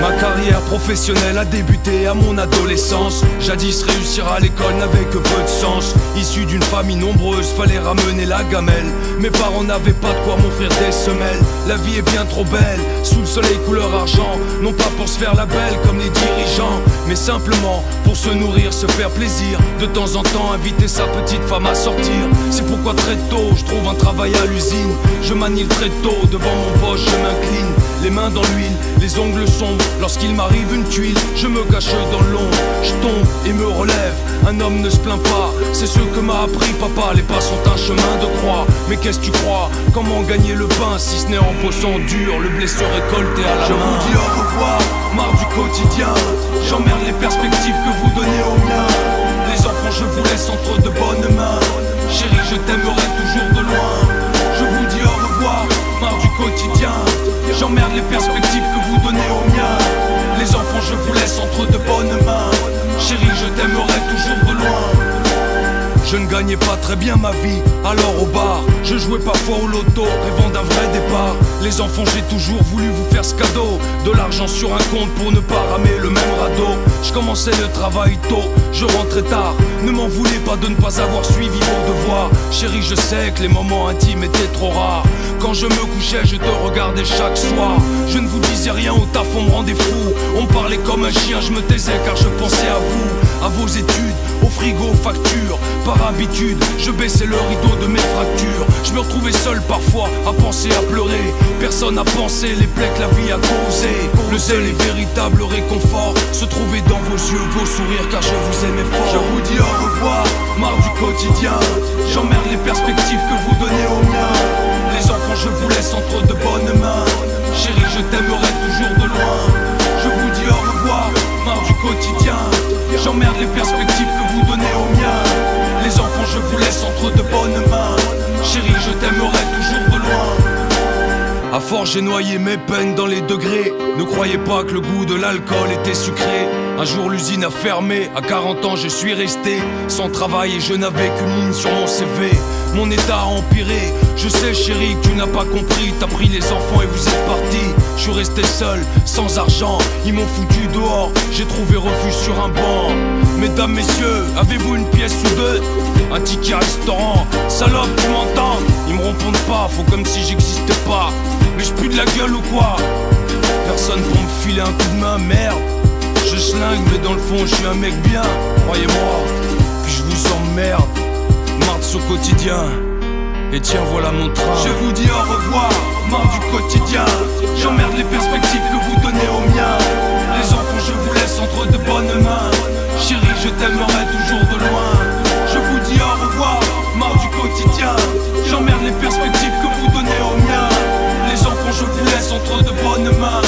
Ma carrière professionnelle a débuté à mon adolescence. Jadis réussir à l'école n'avait que peu de sens. Issu d'une famille nombreuse, fallait ramener la gamelle. Mes parents n'avaient pas de quoi m'offrir des semelles. La vie est bien trop belle, sous le soleil couleur argent. Non pas pour se faire la belle comme les dirigeants, mais simplement pour se nourrir, se faire plaisir. De temps en temps inviter sa petite femme à sortir. C'est pourquoi très tôt je trouve un travail à l'usine. Je manie le tréteau, devant mon poste je m'incline. Les mains dans l'huile, les ongles sombres. Lorsqu'il m'arrive une tuile, je me cache dans l'ombre. Je tombe et me relève, un homme ne se plaint pas. C'est ce que m'a appris papa, les pas sont un chemin de croix. Mais qu'est-ce que tu crois? Comment gagner le pain si ce n'est en bossant dur? Le blé se récolté à la main. Je vous dis au revoir, marre du quotidien. J'emmerde les perspectives que vous donnez aux miens. Les enfants je vous laisse entre de bonnes mains. Chérie je t'aimerai toujours de loin. Je vous dis au revoir, marre du quotidien. J'emmerde les perspectives que vous donnez aux miens. Les enfants je vous laisse entre de bonnes mains. Chérie je t'aimerai toujours de loin. Je ne gagnais pas très bien ma vie, alors au bar je jouais parfois au loto, rêvant d'un vrai départ. Les enfants j'ai toujours voulu vous faire ce cadeau, de l'argent sur un compte pour ne pas ramer le même radeau. Je commençais le travail tôt, je rentrais tard. Ne m'en voulez pas de ne pas avoir suivi vos devoirs. Chérie je sais que les moments intimes étaient trop rares. Quand je me couchais je te regardais chaque soir. Je ne vous disais rien au taf, on me rendait fou. On me parlait comme un chien, je me taisais car je pensais à vous, à vos études, au frigo, aux factures. Par habitude, je baissais le rideau de mes fractures. Je me retrouvais seul parfois, à penser, à pleurer. Personne n'a pensé les plaies que la vie a causées. Le seul et véritable réconfort se trouvait dans vos yeux, vos sourires, car je vous aimais fort. Je vous dis au revoir, marre du quotidien. J'emmerde les perspectives que vous donnez aux miens. Les enfants je vous laisse entre de bonnes mains. Chérie je t'aimerai toujours de loin. Je vous dis au revoir, marre du quotidien. J'emmerde les perspectives que vous donnez aux miens. Les enfants je vous laisse entre de bonnes mains. Chérie je t'aimerai toujours de loin. À force j'ai noyé mes peines dans les degrés. Ne croyez pas que le goût de l'alcool était sucré. Un jour l'usine a fermé, à 40 ans je suis resté sans travail et je n'avais qu'une ligne sur mon CV. Mon état a empiré, je sais chérie que tu n'as pas compris. T'as pris les enfants et vous êtes partis. Je suis resté seul, sans argent, ils m'ont foutu dehors. J'ai trouvé refuge sur un banc. Mesdames, messieurs, avez-vous une pièce ou deux? Un ticket restaurant, salope tu m'entends? Ils me répondent pas, faut comme si j'existais pas. Mais je pue de la gueule ou quoi? Personne pour me filer un coup de main, merde. Je schlingue mais dans le fond je suis un mec bien, croyez-moi. Puis je vous emmerde, marre de ce quotidien. Et tiens voilà mon train. Je vous dis au revoir, marre du quotidien. J'emmerde les perspectives que vous donnez aux miens. Les enfants je vous laisse entre de bonnes mains. Chérie je t'aimerai toujours de loin. Je vous dis au revoir, marre du quotidien. J'emmerde les perspectives que vous donnez aux miens. Les enfants je vous laisse entre de bonnes mains.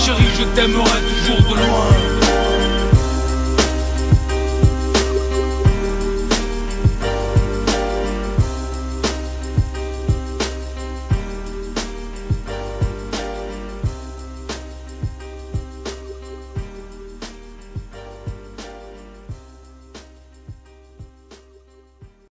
Chérie je t'aimerai toujours de loin.